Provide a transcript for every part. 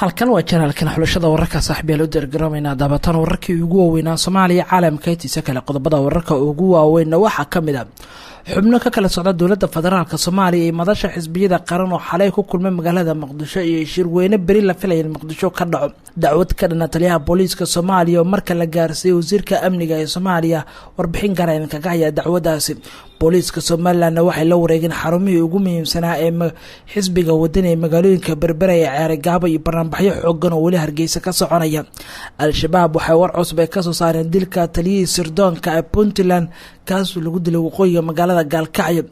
halkan waa channelkan xulashada wararka saaxiibayaal u dirgaroomeyna daabatan wararkii ugu waaweynaa Soomaaliya caalamka intiisa kale qodobada wararka ugu waaweyn waxa kamid ah xubno ka kala socda dawladda federaalka Soomaaliya ee madasha xisbiyada qaran oo xalay ku kulmay magaalada Muqdisho iyo shirweyne bari la filayay Muqdisho ka dhaco dacwad ka dhan taliyaha booliiska Soomaaliya oo marka la gaarsiiyay wasiirka amniga ee Soomaaliya warbixin gaar ah kaga haya dacwadaasi booliiska Soomaaliland waxay la wareegeen xarumihii ugu muhiimsanaa ee xisbiga wadani magaalooyinka Berbera ee Ceergaabo iyo barnaamijyo xooggan oo wali Hargeysa ka soconaya al-shabaab waxay war cusub ka soo saareen dilka taliyay sirdoonka ee Puntland kaas lagu dilay waqooyiga magaalada Gaalkacyo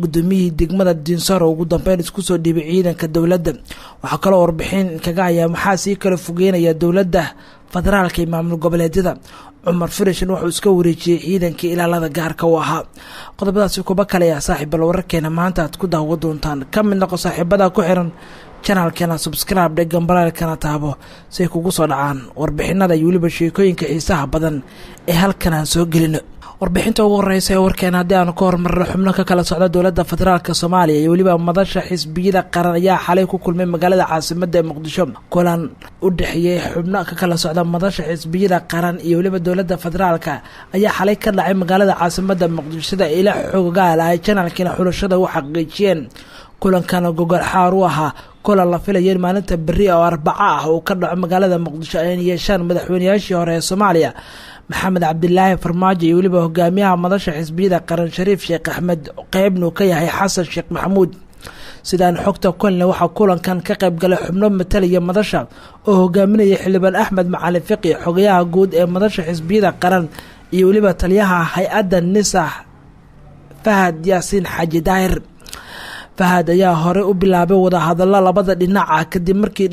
gudoomiyaha degmada Dinsaro ugu dambeyn isku soo dhiibay ciidanka dawladda waxa kale oo warbixin kaga haya maxaa si kala fogeynaya dawladda federaalka iyo maamul goboleedyada Umar Firishan wuxuu iska wareejiyay ciidanka ilaalada gaarka u ahaa qodobadaasi kuba kale ah saaxiibada wararkeena maanta aad ku daawo doontaan kamid noqo saaxiibada ku xiran channelkeena subscribe dhagan balaalkana taabo si kugu soo dhacaan warbixinada iyo waliba sheekooyinka xiisaha badan ee halkan aan soo gelino warbixinta ugu horeysa ee warkeena hadii aan ka hormarno xubno ka kala socda dawladda federaalka Soomaaliya iyo waliba madasha xisbiyada qaran ayaa xalay ku kulmay magaalada caasimadda Muqdisho kulan u dhaxeeyay xubno ka kala socda madasha xisbiyada qaran iyo waliba dawladda federaalka ayaa xalay ka dhacay magaalada caasimadda Muqdisho sida ila xogaal ay channelkina xulashada u xaqiijiyeen kulankan gogol xaar u ahaa kulan la filayay maalinta bari oo Arbaca ah oo ka dhaco magaalada Muqdisho ay yeeshaan madaxweynayaashii hore ee Soomaaliya Maxamed Cabdillaahi Farmaajo iyo waliba hogaamiyaha madasha xisbiyada qaran Shariif Sheekh Axmed qaybnu ka yahay Xasan Sheekh Maxamuud sidaan xogta kulna waxa kulankan ka qayb galay xubno matalaya madasha oo hogaaminaya xildhibaan Axmed Macalin Fiqi xogayaha guud ee madasha xisbiyada qaran iyo waliba taliyaha hay'adda NISA Fahad Yaasiin Xaaji Daahir Fahad ayaa hore u bilaabay wada hadallo labada dhinac ah kadib markii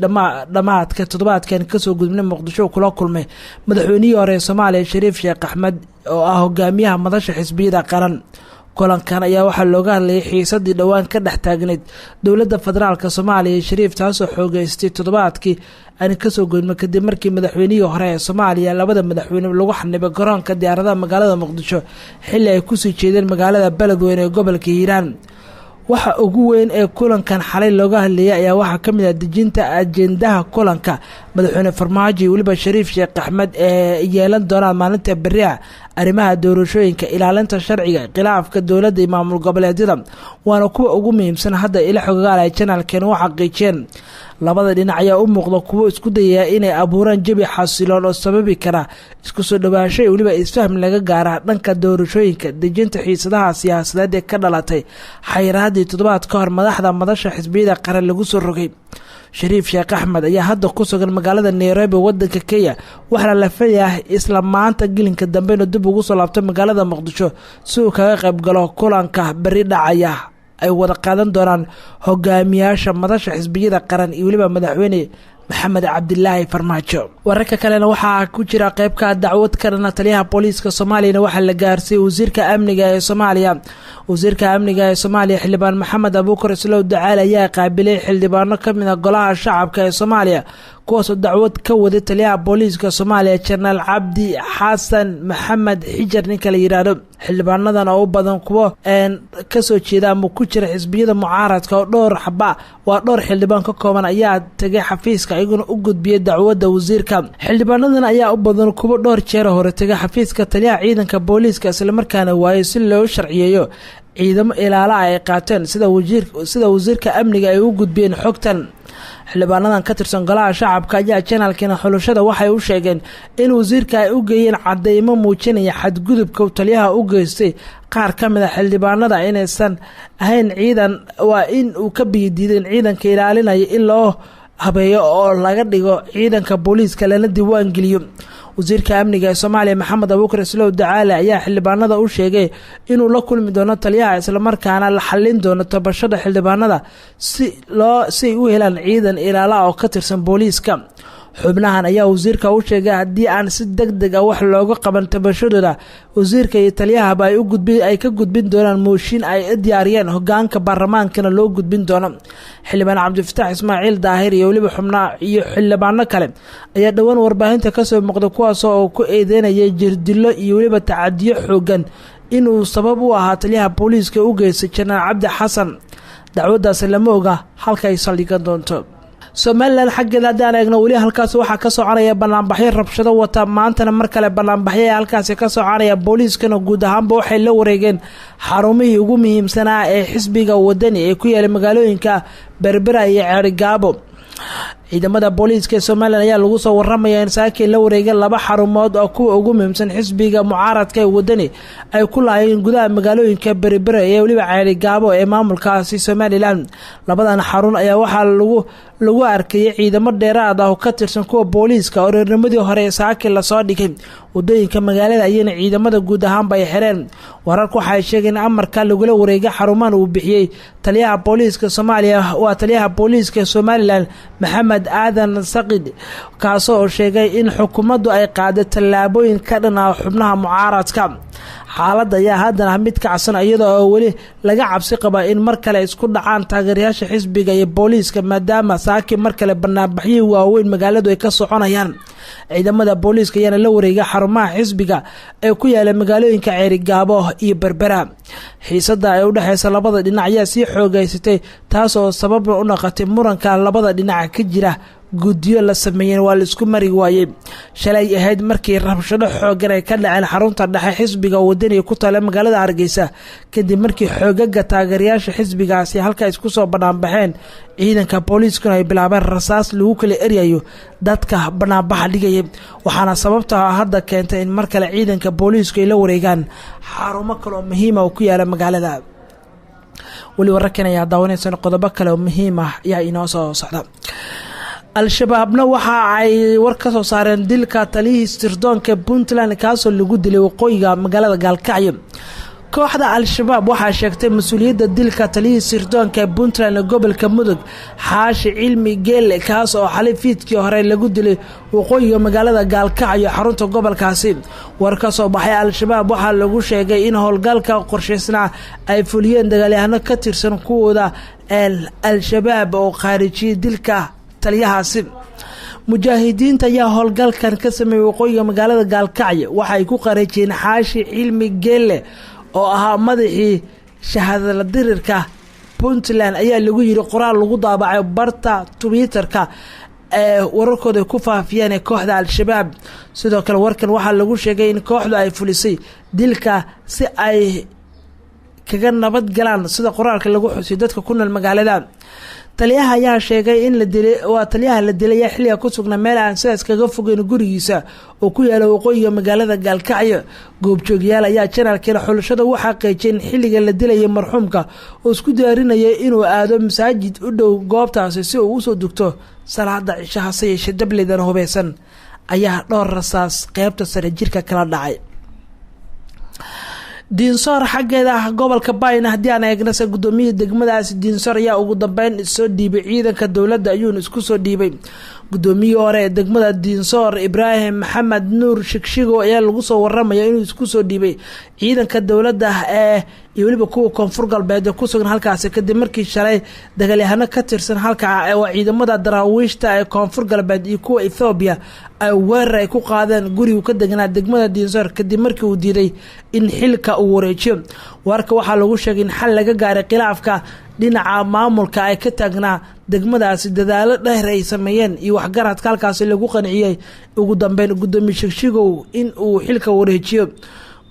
dhamaadka toddobaadkan ka soo gudbinay Muqdisho kula kulmay madaxweynihii hore Soomaaliya Shariif Sheekh Axmed oo ah hogaamiyaha madasha xisbiyada qaran kulankan ayaa waxa looga hadlayay xiisadii dhawaan ka dhex taagneed dawladda federaalka Soomaaliya Shariif taasoo xoogaystay toddobaadkii aan ka soo gudbinay kadib markii madaxweynihii hore ee Soomaaliya labada madaxweyne lagu xanibay garoonka diyaaradaha magaalada Muqdisho xilli ay ku sii jeedeen magaalada Beledweyne ee gobolka Hiiraan waxa ugu weyn ee kulankan xalay looga hadlayay ayaa waxa kamid ah dejinta ajendaha kulanka madaxweyne Farmaajo waliba Shariif Sheekh Axmed ee yeelan doona maalinta bariya arrimaha doorashooyinka ilaalinta sharciga khilaafka dawladda iyo maamul goboleedyada waana kuwa ugu muhiimsan hadda ila xogaal ay channelkeen u xaqiijiyeen labada dhinac ayaa u muuqda kuwa isku dayaya inay abuuraan jabi xasiloon oo sababi kara isku soo dhawaasho iyo waliba isfaham laga gaaro dhanka doorashooyinka dejinta xiisadaha siyaasadeed ee ka dhalatay xayiraadii toddobaad ka hor madaxda madasha xisbiyada qaran lagu soo rogay Shariif Sheekh Axmed ayaa hadda ku sugan magaalada Nairobi wadanka Kenya waxana la filayaa isla maanta gilinka dambe inuu dib ugu soo laabto magaalada Muqdisho si uu kaga qayb galo kulanka bari dhacaya ay wada qaadan doonaan hogaamiyaasha madasha xisbiyada qaran iyo waliba madaxweyne Maxamed Cabdillaahi Farmaajo wararka kalena waxa ku jira qaybka dacwad ka dhan taliyaha booliiska Soomaaliya waxa la gaarsiiyay wasiirka amniga ee Soomaaliya xildhibaan Maxamed Abuukar Islow Ducaale ayaa qaabilay xildhibaano kamid ah golaha shacabka ee Soomaaliya kuwaas oo dacwad ka wada taliyaha booliiska Soomaaliya General Cabdi Xasan Maxamed Xijar ninka la yiraahdo xildhibaanadan oo u badan kuwa ka soo jeeda ama ku jira xisbiyada mucaaradka oo dhowr xildhibaan ka kooban ayaa tagay xafiiska ayaguna u gudbiyay dacwadda wasiirka xildhibaanadan ayaa u badan kuwa dhowr jeer hore tagay xafiiska taliyaha ciidanka booliiska isla markaana waayay si loo sharciyeeyo ciidamo ilaala ay qaateen sida wasiirka amniga ay u gudbiyeen xogtan xildhibaanadan ka tirsan golaha shacabka ayaa channelkina xulashada waxay u sheegeen in wasiirka ay u geeyeen cadeymo muujinaya xadgudubka taliyaha u geystay qaar kamid ah xildhibaanada inaysan ahayn ciidan waa in uu ka biidiideen ciidanka ilaalinaya in loo habeeyo oo laga dhigo ciidanka booliiska lana diiwaan geliyo wasiirka amniga ee Soomaaliya Maxamed Abuukar Islow Ducaale ayaa xildhibaanada u sheegay inuu la kulmi doono taliyaha isla markaana la xalin doono tabashada xildhibaanada si u helaan ciidan ilaala oo ka tirsan booliiska xubnahan ayaa wasiirka u sheegay hadii aan si degdeg ah wax looga qaban tabashadooda wasiirka iyo taliyahaba ay ka gudbin doonaan mooshin ay diyaariyeen hogaanka baarlamaankana loo gudbin doono xildhibaan Cabdifataax Ismaaciil Daahir iyo waliba xubnaha iyo xildhibaano kale ayaa dhawaan warbaahinta ka soo muuqda kuwaas oo ku eedeynaya jirdilo iyo waliba tacadiyo xoogan inuu sabab u ahaa taliyaha booliiska u geystay General Cabdi Xasan dacwadaas lama oga halka ay saldhigan doonto Somaliland xaggeeda hadaan eegno wali halkaas waxa ka soconaya banaanbaxyo rabshado wata maantana mar kale banaanbaxyo halkaas ka soconaya booliiskana guud ahaanba waxay la wareegeen xarumihii ugu muhiimsanaa ee xisbiga wadani ee ku yaala magaalooyinka Berbera iyo Cerigabo ciidamada booliiska Somaliland ayaa lagu soo waramaya in saakiin la wareegay laba xarumood oo kuwa ugu muhiimsan xisbiga mucaaradka ee wadani ay ku laayeen gudaha magaalooyinka Berbera iyo waliba Cerigabo ee maamulkaasi Somaliland labadan xarun ayaa waxa lagu arkay ciidamo dheeraad ah oo ka tirsan kuwa booliiska oo reernimadii hore saakiin la soo dhigay wadooyinka magaalada ayayna ciidamada guud ahaanba ay xireen wararku waxay sheegeen amarka lagu la wareegay xarumahan uu bixiyay taliyaha booliiska Soomaaliya waa taliyaha booliiska Somaliland Maxamed Aadan Saqid kaasoo sheegay in xukuumaddu ay qaaday tallaabooyin ka dhan ah xubnaha mucaaradka xaaladda ayaa haddana mid kacsan iyadoo wali laga cabsi qaba in mar kale isku dhacaan taageerayaasha xisbiga iyo booliiska maadaama saakiin mar kale banaanbaxyo waaweyn magaaladu ay ka soconayaan ciidamada booliiska ayaa la wareegay xarumaha xisbiga ee ku yaala magaalooyinka Cerigabo iyo Berbera xiisada ay u dhaxaysa labada dhinac ayaa sii xoogaysatay taas oo sabab u noqotay muranka labada dhinac ka jira guddiyo la sameeyeen waa la isku mari waayay shalay ahayd markii rabshado xoogan ay ka dhaceen xarunta dhexe xisbiga wadani ku taala magaalada Hargeysa kadib markii xoogaga taageerayaasha xisbigaasi halka isku soo banaanbaxeen ciidanka booliiska ay bilaabeen rasaas lagu kala eriyayo dadka banaanbaxa dhigay waxaana sababta hadda keentay in mar kale ciidanka booliiska ay la wareegaan xarumo kale oo muhiim ah oo ku yaala magaalada wali wararkan ayaa daawanaysan qodobo kale oo muhiim ah ayaa inoo soo socda al-shabaabna waxa ay war ka soo saareen dilka taliyihii sirdoonka Puntland kaasoo lagu dilay waqooyiga magaalada Gaalkacyo kooxda al-shabaab waxaa sheegtay mas'uuliyadda dilka taliyihii sirdoonka Puntland gobolka Mudug Xaashi Cilmi Geelle kaas oo xalay fiidkii hore lagu dilay waqooyiga magaalada Gaalkacyo xarunta gobolkaasi war ka soo baxay al-shabaab waxaa lagu sheegay in howlgalka qorsheysnaa ay fuliyeen dagaalyahano ka tirsan kuwooda al-shabaab oo khaarijiyay dilka taliyahaasi mujaahidiinta ayaa howlgalkan ka sameeyay waqooyiga magaalada Gaalkacyo waxay ku qareejeen Xaashi Cilmi Geelle oo ahaa madaxii shahaadada dirirka Puntland ayaa lagu yiri qoraal lagu daabacay barta Twitterka ee wararkooda ku faafiyeen kooxda al-shabaab sidoo kale warkan waxaa lagu sheegay in kooxdu ay fulisay dilka si ay kaga nabad galaan sida qoraalka lagu xusay dadka ku nool magaalada taliyaha ayaa sheegay in la dilay waa taliyaha la dilay xilliga ku sugnaa meel aan sidaas kaga fogeyn gurigiisa oo ku yaala waqooyiga magaalada Gaalkacyo goobjoogayaal ayaa channelkeena xulashada waxa qeexeen xilliga la dilay marxuumka oo isku diyaarinayay inuu aado masaajid u dhow goobtaasi si uu u soo dugto salaada cishaha sayay dableedan hubeysan ayaa dhowr rasaas qaybta sare jirka kala dhacay Dinsor xaggeeda gobolka Bayna hadii aan eegnasa gudoomiyaha degmadaas Dinsor ayaa ugu dambeyn soo dhiibay ciidanka dawladda ayuu isku soo dhiibay gudoomiyaha hore degmada Dinsor Ibrahim Maxamed Nuur Shigshigo ayaa lagu soo waramaya inuu isku soo dhiibay ciidanka dawladda iyo waliba kuwa koonfur galbeed ku sugan halkaas kadib markii shalay dagaalyahano ka tirsan halka oo ciidamada daraawiishta ee koonfur galbeed iyo kuwa Ethiopia ay weerar ay ku qaadeen guriga ka deganaa degmada Dinsor kadib markii uu diiday in xilka uu wareejiyo warka waxaa lagu sheegay in xal laga gaaray khilaafka dhinaca maamulka ay ka taagnaa degmadaasi dadaalo dheer ay sameeyeen iyo waxgaradka halkaas lagu qanciyay ugu dambeyn gudoomiye Shigshigow in uu xilka wareejiyo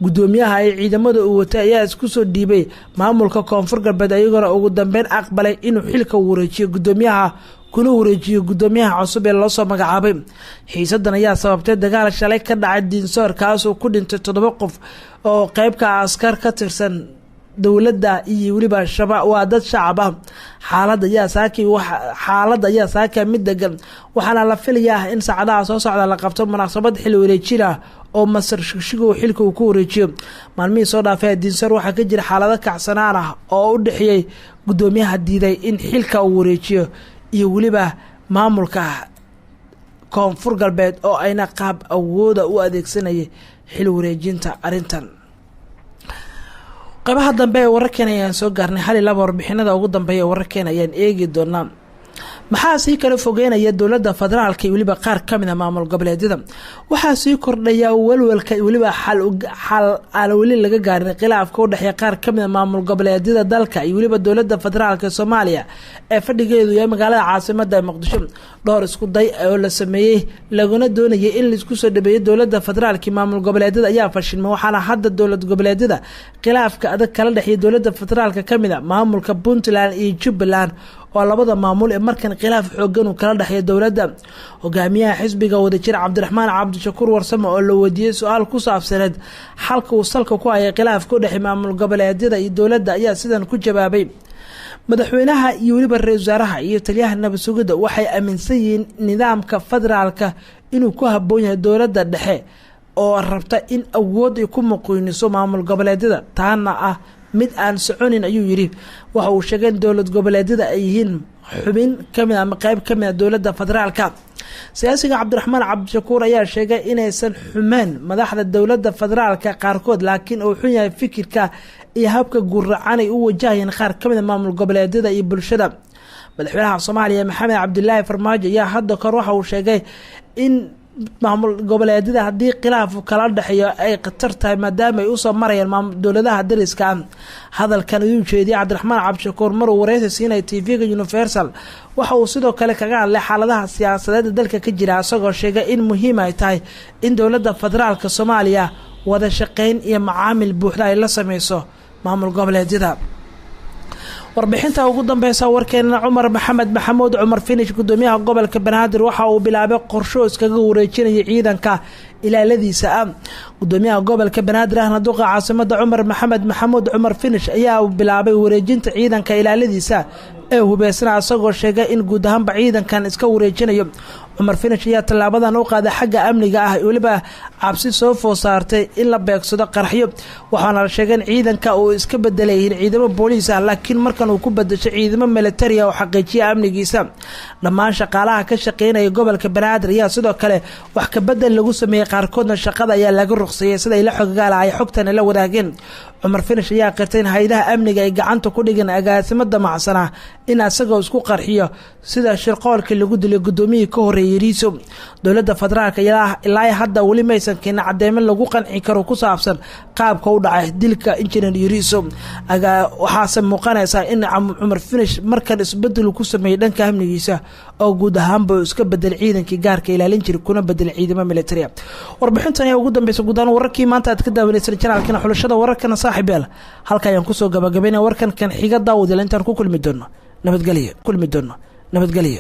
gudoomiyaha ay ciidamada uu watay ayaa isku soo dhiibay maamulka koonfur galbeed ayagoo ugu dambeyn aqbalay inuu xilka wareejiyo gudoomiyaha kuna wareejiyo gudoomiyaha cusub ee loo soo magacaabay xiisadan ayaa sababtay dagaal shalay ka dhacay Dinsor kaas oo ku dhintay 7 qof oo qayb ka askar ka tirsan dawladda iyo waliba shabaab waa dad shacab ah xaaladda ayaa saaki mid degan waxaana la filayaa in saacadaha soo socda la qabto munaasabad xil wareejina oo Masar Shigshigo xilka uu ku wareejiyo maalmihii soo dhaafay Dinsor waxa ka jira xaalado kacsanaan ah oo u dhaxeeyay gudoomiyaha diiday in xilka uu wareejiyo iyo waliba maamulka koonfur galbeed oo ayna qaab awooda u adeegsanayay xil wareejinta arintan qaybaha dambe ee wararkan ayaan soo gaarnay hal laba warbixinada ugu dambeeya wararkan ayaan eegi doonaa maxaa sii kala fogeynaya dowladda federaalka iyo waliba qaar kamid ah maamul goboleedyada waxaa sii kordhaya walwalka iyo waliba xal aan wali laga gaarin khilaafka u dhaxeeya qaar kamid ah maamul goboleedyada dalka iyo waliba dowladda federaalka Soomaaliya ee fadhigeedu yahay magaalada caasimadda Muqdisho dhowr isku day oo la sameeyay laguna doonayay in la isku soo dhabeeyo dowladda federaalka maamul goboleedyada ayaa fashilmay waxaana hadda dowlad goboleedyada khilaafka adag kala dhaxeeya dowladda federaalka kamid ah maamulka Puntland iyo Jubbaland oo labada maamul ee markan khilaaf xoogan uu kala dhaxeeyo dowladda hogaamiyaha xisbiga wadajir Cabdiraxmaan Cabdishakuur Warsame oo la wadiiyay su'aal ku saabsaneed xalka uu salka ku hayay khilaafka u dhaxeeya maamul goboleedyada iyo dowladda ayaa sidan ku jawaabay madaxweynaha iyo waliba ra'iisul wasaaraha iyo taliyaha nabad sugidda waxay aaminsan yihiin nidaamka federaalka inuu ku habboon yahay dowladda dhexe oo rabta in awood ay ku muqooniso maamul goboleedyada taana ah mid aan soconin ayuu yiri waxa uu sheegay dowlad goboleedyada ay yihiin xubin kamid ama qayb kamid ah dowladda federaalka siyaasiga Cabdiraxmaan Cabdishakuur ayaa sheegay inaysan xumaan madaxda dowladda federaalka qaarkood laakiin uu xun yahay fikirka iyo habka gurracan ay u wajahayeen qaar kamid ah maamul goboleedyada iyo bulshada madaxweynaha Soomaaliya Maxamed Cabdullaahi Farmaajo ayaa hadda kor waxa uu sheegay in maamul goboleedyada hadii khilaaf kala dhaxeeyo ay qatar tahay maadaama ay u soo marayaan dowladaha dariska hadalkan uu jeediyay Cabdiraxmaan Cabdishakuur mar uu wareysi siinay TV-ga Universal waxa uu sidoo kale kaga hadlay xaaladaha siyaasadeed dalka ka jira asagoo sheegay in muhiim ay tahay in dowladda federaalka Soomaaliya wada shaqeyn iyo macaamil buuxda ay la sameeyso maamul goboleedyada warbixinta ugu dambaysa warkeena Cumar Maxamed Maxamuud Cumar Finish gudoomiyaha gobolka Banaadir waxa uu bilaabay qorshe iskaga wareejinaya ciidanka ilaaladiisa gudoomiyaha gobolka Banaadir ahna duqa caasimadda Cumar Maxamed Maxamuud Cumar Finish ayaa bilaabay wareejinta ciidanka ilaaladiisa ee hubeysna asagoo sheegay in guud ahaan ciidankan iska wareejinayo Cumar Finish ayaa talaabadan u qaaday xagga amniga ah waliba cabsi soo foosartay in la beegsado qaraxyo waxaana la sheegay in ciidanka uu iska bedelay ciidamo booliis ah laakiin markan uu ku bedeshay ciidamo military oo xaqiijiya amnigiisa dhammaan shaqaalaha ka shaqeynaya gobolka Banaadir ayaa sidoo kale wax ka bedel lagu sameeyay qaarkoodna shaqada ayaa laga ruqsiyay sida ay la xoggaalahay xogtan la wadaageen Cumar Finish ayaa qirtay in hay'adaha amniga ay gacanta ku dhigeen agaasimada macsana in asagoo isku qarxiyo sida shirqoolka lagu dilay gudoomiyihii ka horeeyay Yariiso dowladda federaalka ilaa hadda wali maysan keenin cadeemo lagu qanci karo ku saabsan qaabka u dhacay dilka injineer Yariiso waxaase muuqanaysa in Cumar Finish markan isbedel ku sameeyay dhanka amnigiisa oo guud ahaanba iska bedel ciidankii gaarka ilaalin jiray kuna bedel ciidamo military warbixintan ayaa ugu dambeysay guudaan wararkii maanta aad ka daawanaysan channelkana xulashada wararkana saaxiibeel halka ayaan ku soo gabagabeynaa warkan kan xiga daawada intaan ku kulmi doono nabadgelyo